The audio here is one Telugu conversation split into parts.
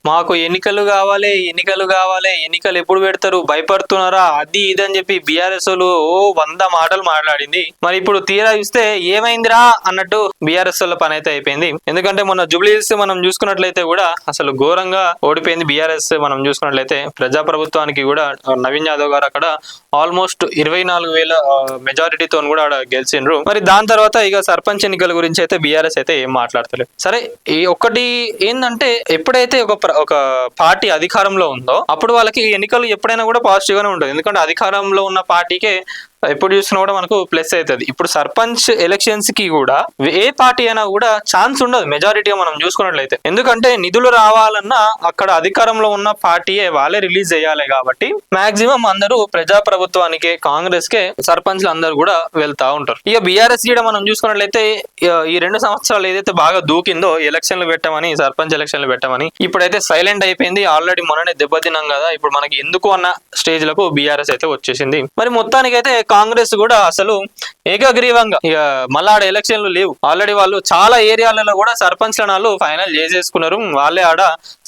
మాకు ఎన్నికలు కావాలి, ఎన్నికలు ఎప్పుడు పెడతారు, భయపడుతున్నారా, అది ఇది అని చెప్పి బీఆర్ఎస్ వాళ్ళు 100 మాటలు మాట్లాడింది. మరి ఇప్పుడు తీరా చూస్తే ఏమైందిరా అన్నట్టు బీఆర్ఎస్ వాళ్ళ పని అయితే అయిపోయింది. ఎందుకంటే మొన్న జూబ్లీహిల్స్ మనం చూసుకున్నట్లయితే కూడా అసలు ఘోరంగా ఓడిపోయింది బీఆర్ఎస్. మనం చూసుకున్నట్లయితే ప్రజాప్రభుత్వానికి కూడా నవీన్ యాదవ్ గారు అక్కడ ఆల్మోస్ట్ 24,000 మెజారిటీతో కూడా గెలిచిండ్రు. మరి దాని తర్వాత ఇక సర్పంచ్ ఎన్నికల గురించి అయితే బీఆర్ఎస్ అయితే ఏం మాట్లాడతలేదు. సరే, ఈ ఒక్కటి ఏంటంటే ఎప్పుడైతే ఒక పార్టీ అధికారంలో ఉందో అప్పుడు వాళ్ళకి ఎన్నికలు ఎప్పుడైనా కూడా పాజిటివ్ గానే ఉంటుంది. ఎందుకంటే అధికారంలో ఉన్న పార్టీకే ఎప్పుడు చూసినా కూడా మనకు ప్లస్ అవుతుంది. ఇప్పుడు సర్పంచ్ ఎలక్షన్స్ కి కూడా ఏ పార్టీ అయినా కూడా ఛాన్స్ ఉండదు మెజారిటీగా మనం చూసుకున్నట్లయితే. ఎందుకంటే నిధులు రావాలన్నా అక్కడ అధికారంలో ఉన్న పార్టీయే వాళ్ళే రిలీజ్ చేయాలి. కాబట్టి మాక్సిమం అందరూ ప్రజాప్రభుత్వానికి, కాంగ్రెస్ కే సర్పంచ్లు అందరూ కూడా వెళ్తా ఉంటారు. ఇక బీఆర్ఎస్ కూడా మనం చూసుకున్నట్లయితే ఈ 2 సంవత్సరాలు ఏదైతే బాగా దూకిందో ఎలక్షన్లు పెట్టమని, సర్పంచ్ ఎలక్షన్లు పెట్టమని, ఇప్పుడైతే సైలెంట్ అయిపోయింది. ఆల్రెడీ మొన్ననే దెబ్బతిన్నాం కదా, ఇప్పుడు మనకి ఎందుకు అన్న స్టేజ్ లకు బీఆర్ఎస్ అయితే వచ్చేసింది. మరి మొత్తానికైతే కాంగ్రెస్ కూడా అసలు ఏకగ్రీవంగా ఇక మళ్ళా ఆడ ఎలక్షన్లు లేవు. ఆల్రెడీ వాళ్ళు చాలా ఏరియాలలో కూడా సర్పంచ్లను ఫైనల్ చేసేసుకున్నారు. వాళ్ళే ఆడ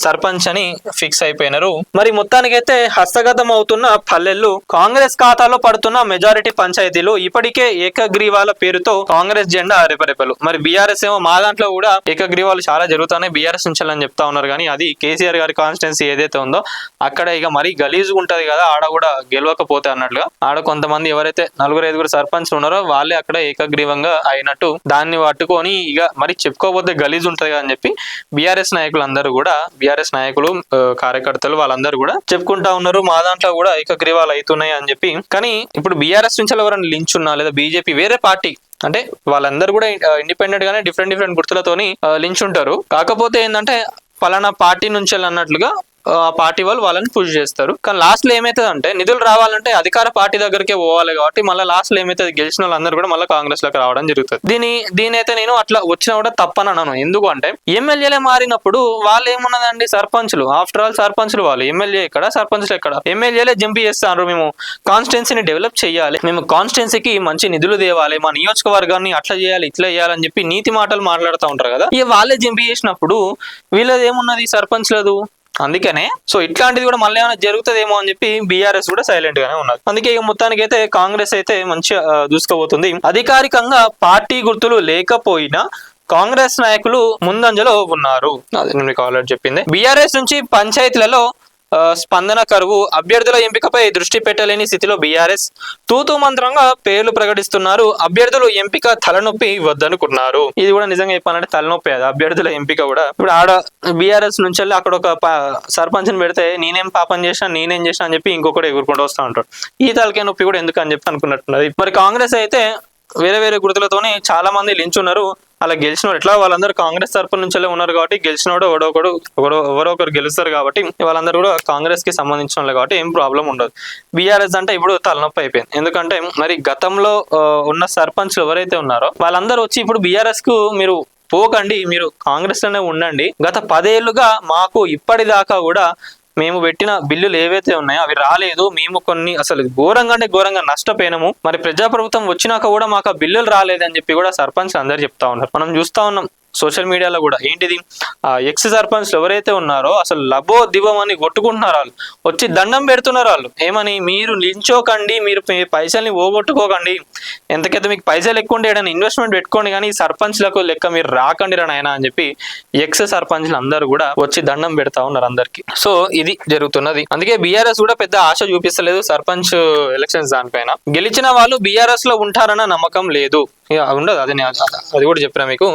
సర్పంచ్ అని ఫిక్స్ అయిపోయినారు. మరి మొత్తానికైతే హస్తగతం అవుతున్న పల్లెలు, కాంగ్రెస్ ఖాతాలో పడుతున్న మెజారిటీ పంచాయతీలు ఇప్పటికే ఏకగ్రీవాల పేరుతో కాంగ్రెస్ జెండా రెపరెపలు. మరి బీఆర్ఎస్ ఏమో మా దాంట్లో కూడా ఏకగ్రీవాలు చాలా జరుగుతున్నాయి, బీఆర్ఎస్ ఉంచాలని చెప్తా ఉన్నారు. కానీ అది కేసీఆర్ గారి కాన్స్టిట్యున్సీ ఏదైతే ఉందో అక్కడ ఇక మరీ గలీజ్ ఉంటది కదా, ఆడ కూడా గెలవకపోతే అన్నట్లుగా ఆడ కొంతమంది ఎవరైతే 4-5 సర్పంచ్లు ఉన్నారో వాళ్ళే అక్కడ ఏకగ్రీవంగా అయినట్టు దాన్ని పట్టుకొని ఇక మరి చెప్పుకోకపోతే గలీజ్ ఉంటది అని చెప్పి బీఆర్ఎస్ నాయకులు అందరూ కూడా, బీఆర్ఎస్ నాయకులు, కార్యకర్తలు వాళ్ళందరూ కూడా చెప్పుకుంటా ఉన్నారు మా దాంట్లో కూడా ఏకగ్రీవాలు అవుతున్నాయి అని చెప్పి. కానీ ఇప్పుడు బీఆర్ఎస్ నుంచి ఎవరైనా లించ్ ఉన్నా లేదా బీజేపీ వేరే పార్టీ అంటే వాళ్ళందరూ కూడా ఇండిపెండెంట్ గానే డిఫరెంట్ గుర్తులతోని లించ్ ఉంటారు. కాకపోతే ఏంటంటే పలానా పార్టీ నుంచి అన్నట్లుగా ఆ పార్టీ వాళ్ళు వాళ్ళని పుష్ చేస్తారు. కానీ లాస్ట్ లో ఏమైతుంది అంటే నిధులు రావాలంటే అధికార పార్టీ దగ్గరికే పోవాలి. కాబట్టి మళ్ళీ లాస్ట్ లో ఏమైతుంది, గెలిచిన వాళ్ళందరూ కూడా మళ్ళీ కాంగ్రెస్ లోకి రావడం జరుగుతుంది. దీని అయితే నేను అట్లా వచ్చినా కూడా తప్పని అన్నాను. ఎందుకు అంటే ఎమ్మెల్యేలే మారినప్పుడు వాళ్ళు ఏమున్నదండి, సర్పంచ్లు, ఆఫ్టర్ ఆల్ సర్పంచ్లు వాళ్ళు, ఎమ్మెల్యే ఎక్కడ, సర్పంచ్లు ఎక్కడ, ఎమ్మెల్యేలే జంప్ చేస్తారు. మేము కాన్స్టిట్యున్సీని డెవలప్ చేయాలి, మేము కాన్స్టిట్యున్సీకి మంచి నిధులు తేవాలి, మా నియోజకవర్గాన్ని అట్లా చేయాలి, ఇట్లా చేయాలని చెప్పి నీతి మాటలు మాట్లాడుతూ ఉంటారు కదా. ఇక వాళ్ళే జంప్ చేసినప్పుడు వీళ్ళది ఏమున్నది, సర్పంచ్లదు. అందుకనే సో ఇట్లాంటిది కూడా మళ్ళీ ఏమైనా జరుగుతుందేమో అని చెప్పి బీఆర్ఎస్ కూడా సైలెంట్ గానే ఉన్నారు. అందుకే ఇక మొత్తానికి అయితే కాంగ్రెస్ అయితే మంచిగా దూసుకుపోతుంది. అధికారికంగా పార్టీ గుర్తులు లేకపోయినా కాంగ్రెస్ నాయకులు ముందంజలో ఉన్నారు. అదే నేను మీకు ఆల్రెడీ చెప్పింది. బీఆర్ఎస్ నుంచి పంచాయతీలలో స్పందన కరువు, అభ్యర్థుల ఎంపికపై దృష్టి పెట్టలేని స్థితిలో బీఆర్ఎస్ తూతూ మంత్రంగా పేర్లు ప్రకటిస్తున్నారు. అభ్యర్థులు ఎంపిక తలనొప్పి వద్దనుకున్నారు. ఇది కూడా నిజంగా చెప్పాలంటే తలనొప్పి అది అభ్యర్థుల ఎంపిక కూడా. ఇప్పుడు ఆడ బీఆర్ఎస్ నుంచి అక్కడ ఒక సర్పంచ్ ని పెడితే నేనేం పాపం చేసినా, నేనేం చేసినా అని చెప్పి ఇంకొకటి ఎగురుకుంటూ వస్తూ ఉంటాడు. ఈ తలకే నొప్పి కూడా ఎందుకు అని చెప్పి అనుకున్నట్టున్నది. మరి కాంగ్రెస్ అయితే వేరే గుర్తులతోనే చాలా మంది లించున్నారు. అలా గెలిచినోడు ఎట్లా వాళ్ళందరూ కాంగ్రెస్ తరపు నుంచే ఉన్నారు కాబట్టి గెలిచినోడు ఎవరో ఒకరు గెలుస్తారు కాబట్టి వాళ్ళందరూ కూడా కాంగ్రెస్ కి సంబంధించిన వాళ్ళు కాబట్టి ఏం ప్రాబ్లం ఉండదు. బీఆర్ఎస్ అంటే ఇప్పుడు తలనొప్పి అయిపోయింది. ఎందుకంటే మరి గతంలో ఉన్న సర్పంచ్లు ఎవరైతే ఉన్నారో వాళ్ళందరూ వచ్చి ఇప్పుడు బీఆర్ఎస్ కు మీరు పోకండి, మీరు కాంగ్రెస్ లోనే ఉండండి, గత 10 ఏళ్లుగా మాకు ఇప్పటిదాకా కూడా మేము పెట్టిన బిల్లులు ఏవైతే ఉన్నాయో అవి రాలేదు, మేము కొన్ని అసలు ఘోరంగా నష్టపోయినాము, మరి ప్రజాప్రభుత్వం వచ్చినాక కూడా మాకు ఆ బిల్లులు రాలేదని చెప్పి కూడా సర్పంచ్లు అందరు చెప్తా ఉన్నారు. మనం చూస్తా ఉన్నాం సోషల్ మీడియాలో కూడా. ఏంటిది, ఎక్స్ సర్పంచ్లు ఎవరైతే ఉన్నారో అసలు లబో దివం అని కొట్టుకుంటున్నారు. వాళ్ళు వచ్చి దండం పెడుతున్నారు. వాళ్ళు ఏమని, మీరు లించోకండి, మీరు పైసల్ని పోగొట్టుకోకండి, ఎంతకైతే మీకు పైసలు ఎక్కువ ఉంటే ఏదైనా ఇన్వెస్ట్మెంట్ పెట్టుకోండి, కానీ సర్పంచ్లకు లెక్క మీరు రాకండి రాయన అని చెప్పి ఎక్స్ సర్పంచ్లు అందరూ కూడా వచ్చి దండం పెడతా ఉన్నారు అందరికి. సో ఇది జరుగుతున్నది. అందుకే బీఆర్ఎస్ కూడా పెద్ద ఆశ చూపిస్తలేదు సర్పంచ్ ఎలక్షన్స్ దానిపైన. గెలిచిన వాళ్ళు బీఆర్ఎస్ లో ఉంటారన్న నమ్మకం లేదు, ఉండదు. అది కూడా చెప్పినా మీకు.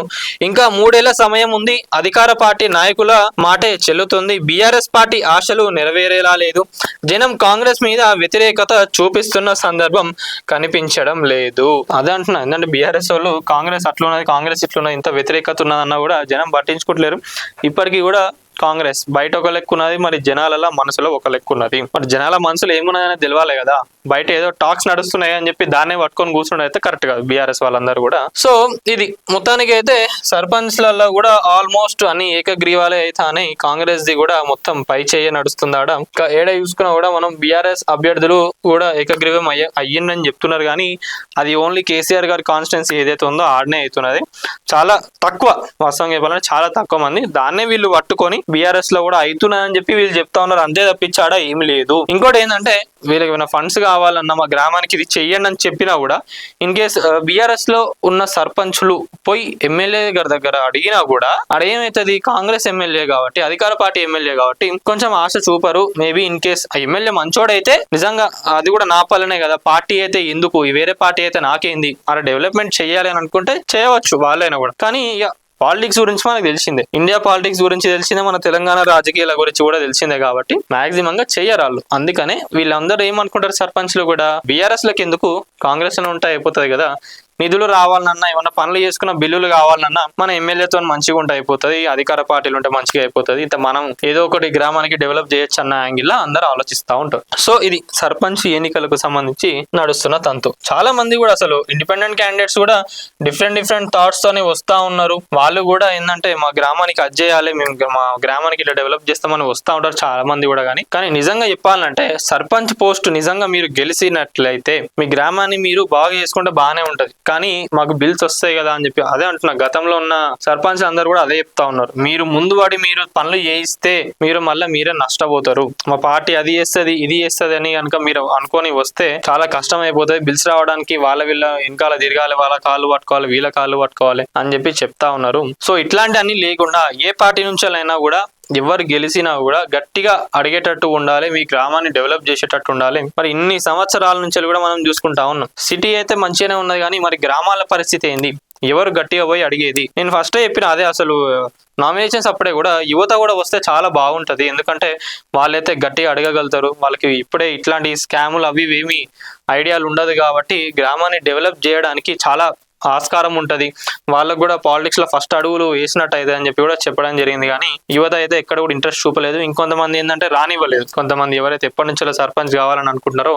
ఇంకా 3 ఏళ్ల సమయం ఉంది, అధికార పార్టీ నాయకుల మాటే చెల్లుతుంది, బీఆర్ఎస్ పార్టీ ఆశలు నెరవేరేలా లేదు, జనం కాంగ్రెస్ మీద వ్యతిరేకత చూపిస్తున్న సందర్భం కనిపించడం లేదు. అదే అంటున్నా. ఎందుకంటే బీఆర్ఎస్ వాళ్ళు కాంగ్రెస్ అట్లున్నది, కాంగ్రెస్ ఇట్లున్నది, ఇంత వ్యతిరేకత ఉన్నదన్నా కూడా జనం పట్టించుకోవట్లేరు. ఇప్పటికీ కూడా కాంగ్రెస్ బయట ఒక లెక్క ఉన్నది, మరి జనాల మనసులో ఒక లెక్క ఉన్నది. మరి జనాల మనసులో ఏమున్నదని తెలియాలి కదా. బయట ఏదో టాక్స్ నడుస్తున్నాయి అని చెప్పి దాన్నే పట్టుకొని కూర్చుంటే అయితే కరెక్ట్ కాదు బీఆర్ఎస్ వాళ్ళందరూ కూడా. సో ఇది మొత్తానికి అయితే సర్పంచ్లలో కూడా ఆల్మోస్ట్ అన్ని ఏకగ్రీవాలే అయితే అని కాంగ్రెస్ ది కూడా మొత్తం పై చేయ నడుస్తుందాడ. ఇంకా ఏడ చూసుకున్నా కూడా మనం బీఆర్ఎస్ అభ్యర్థులు కూడా ఏకగ్రీవం అయ్యిందని చెప్తున్నారు. కానీ అది ఓన్లీ కేసీఆర్ గారి కాన్స్టిట్యున్సీ ఏదైతే ఉందో ఆడనే అవుతున్నది. చాలా తక్కువ, వాస్తవంగా చెప్పాలంటే చాలా తక్కువ మంది. దాన్నే వీళ్ళు పట్టుకొని బీఆర్ఎస్ లో కూడా అవుతున్నాయని చెప్పి వీళ్ళు చెప్తా ఉన్నారు, అంతే తప్పించాడా ఏం లేదు. ఇంకోటి ఏంటంటే వీళ్ళకి ఏమైనా ఫండ్స్ కావాలన్నా మా గ్రామానికి ఇది చెయ్యండి అని చెప్పినా కూడా ఇన్ కేస్ బీఆర్ఎస్ లో ఉన్న సర్పంచులు పోయి ఎమ్మెల్యే గారి దగ్గర అడిగినా కూడా అడేమవుతుంది, కాంగ్రెస్ ఎమ్మెల్యే కాబట్టి అధికార పార్టీ ఎమ్మెల్యే కాబట్టి కొంచెం ఆశ చూపరు. మేబీ ఇన్ కేస్ ఆ ఎమ్మెల్యే మంచోడైతే నిజంగా అది కూడా నా పల్లనే కదా, పార్టీ అయితే ఎందుకు, వేరే పార్టీ అయితే నాకేంది, అలా డెవలప్మెంట్ చేయాలి అని అనుకుంటే చేయవచ్చు వాళ్ళైనా కూడా. కానీ ఇక పాలిటిక్స్ గురించి మనకు తెలిసిందే, ఇండియా పాలిటిక్స్ గురించి తెలిసిందే, మన తెలంగాణ రాజకీయాల గురించి కూడా తెలిసిందే కాబట్టి మాక్సిమం గా చెయ్యరాళ్ళు. అందుకనే వీళ్ళందరూ ఏమనుకుంటారు, సర్పంచ్లు కూడా బీఆర్ఎస్ లకి ఎందుకు, కాంగ్రెస్ లో ఉంటే అయిపోతుంది కదా, నిధులు రావాలన్నా ఏమన్నా పనులు చేసుకున్న బిల్లులు కావాలన్నా మన ఎమ్మెల్యేతో మంచిగా ఉంటే అయిపోతుంది, అధికార పార్టీలు ఉంటే మంచిగా అయిపోతుంది, ఇంత మనం ఏదో ఒకటి గ్రామానికి డెవలప్ చేయొచ్చు అన్న యాంగిల్ లో అందరూ ఆలోచిస్తూ ఉంటారు. సో ఇది సర్పంచ్ ఎన్నికలకు సంబంధించి నడుస్తున్న తంతు. చాలా మంది కూడా అసలు ఇండిపెండెంట్ క్యాండిడేట్స్ కూడా డిఫరెంట్ థాట్స్ తోనే వస్తా ఉన్నారు. వాళ్ళు కూడా ఏంటంటే మా గ్రామానికి అది చేయాలి, మేము మా గ్రామానికి ఇట్లా డెవలప్ చేస్తామని వస్తూ ఉంటారు చాలా మంది కూడా. కానీ నిజంగా చెప్పాలంటే సర్పంచ్ పోస్ట్ నిజంగా మీరు గెలిచినట్లయితే మీ గ్రామాన్ని మీరు బాగా చేసుకుంటే బాగానే ఉంటది. కానీ మాకు బిల్స్ వస్తాయి కదా అని చెప్పి అదే అంటున్నా, గతంలో ఉన్న సర్పంచ్ అందరూ కూడా అదే చెప్తా ఉన్నారు, మీరు ముందు పడి మీరు పనులు చేయిస్తే మీరు మళ్ళీ మీరే నష్టపోతారు, మా పార్టీ అది చేస్తుంది ఇది చేస్తుంది అని కనుక మీరు అనుకొని వస్తే చాలా కష్టం అయిపోతుంది, బిల్స్ రావడానికి వీళ్ళ వెనకాల తిరగాలి, వాళ్ళ కాళ్ళు పట్టుకోవాలి, వీళ్ళ కాళ్ళు పట్టుకోవాలి అని చెప్పి చెప్తా ఉన్నారు. సో ఇట్లాంటి అన్ని లేకుండా ఏ పార్టీ నుంచి అయినా కూడా ఎవరు గెలిచినా కూడా గట్టిగా అడిగేటట్టు ఉండాలి, మీ గ్రామాన్ని డెవలప్ చేసేటట్టు ఉండాలి. మరి ఇన్ని సంవత్సరాల నుంచి కూడా మనం చూసుకుంటా ఉన్నాం, సిటీ అయితే మంచిగానే ఉన్నది కానీ మరి గ్రామాల పరిస్థితి ఏంది, ఎవరు గట్టిగా పోయి అడిగేది. నేను ఫస్టే చెప్పిన అదే, అసలు నామినేషన్స్ అప్పుడే కూడా యువత కూడా వస్తే చాలా బాగుంటది, ఎందుకంటే వాళ్ళైతే గట్టిగా అడగగలుగుతారు, వాళ్ళకి ఇప్పుడే ఇట్లాంటి స్కాములు అవి ఏమి ఐడియాలు ఉండదు కాబట్టి గ్రామాన్ని డెవలప్ చేయడానికి చాలా ఆస్కారం ఉంటది, వాళ్ళకు కూడా పాలిటిక్స్ లో ఫస్ట్ అడుగులు వేసినట్టు అయితే అని చెప్పి కూడా చెప్పడం జరిగింది. కానీ యువత అయితే ఎక్కడ కూడా ఇంట్రెస్ట్ చూపలేదు. ఇంకొంతమంది ఏంటంటే రానివ్వలేదు, కొంతమంది ఎవరైతే ఎప్పటి నుంచో సర్పంచ్ కావాలని అనుకుంటున్నారో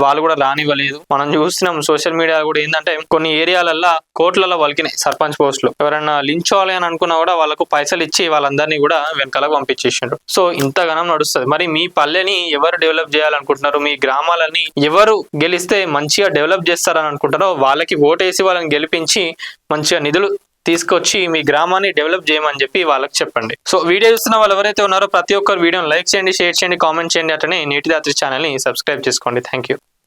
వాళ్ళు కూడా రానివ్వలేదు. మనం చూస్తున్నాం సోషల్ మీడియా కూడా ఏంటంటే కొన్ని ఏరియాలల్లో కోట్లలో వలికినాయి సర్పంచ్ పోస్టులు, ఎవరైనా లించోవాలి అని అనుకున్నా కూడా వాళ్ళకు పైసలు ఇచ్చి వాళ్ళందరినీ కూడా వెనకాలకు పంపించేసిండ్రు. సో ఇంతగానం నడుస్తుంది. మరి మీ పల్లెని ఎవరు డెవలప్ చేయాలనుకుంటున్నారు, మీ గ్రామాలని ఎవరు గెలిస్తే మంచిగా డెవలప్ చేస్తారని అనుకుంటారో వాళ్ళకి ఓటేసి వాళ్ళని గెలిపించి మంచిగా నిధులు తీసుకొచ్చి మీ గ్రామాన్ని డెవలప్ చేయమని చెప్పి వాళ్ళకి చెప్పండి. సో వీడియో చూస్తున్న వాళ్ళు ఎవరైతే ఉన్నారో ప్రతి ఒక్కరు వీడియోని లైక్ చేయండి, షేర్ చేయండి, కామెంట్ చేయండి, అట్లనే నేటి రాత్రి ఛానల్ని సబ్స్క్రైబ్ చేసుకోండి. Thank you.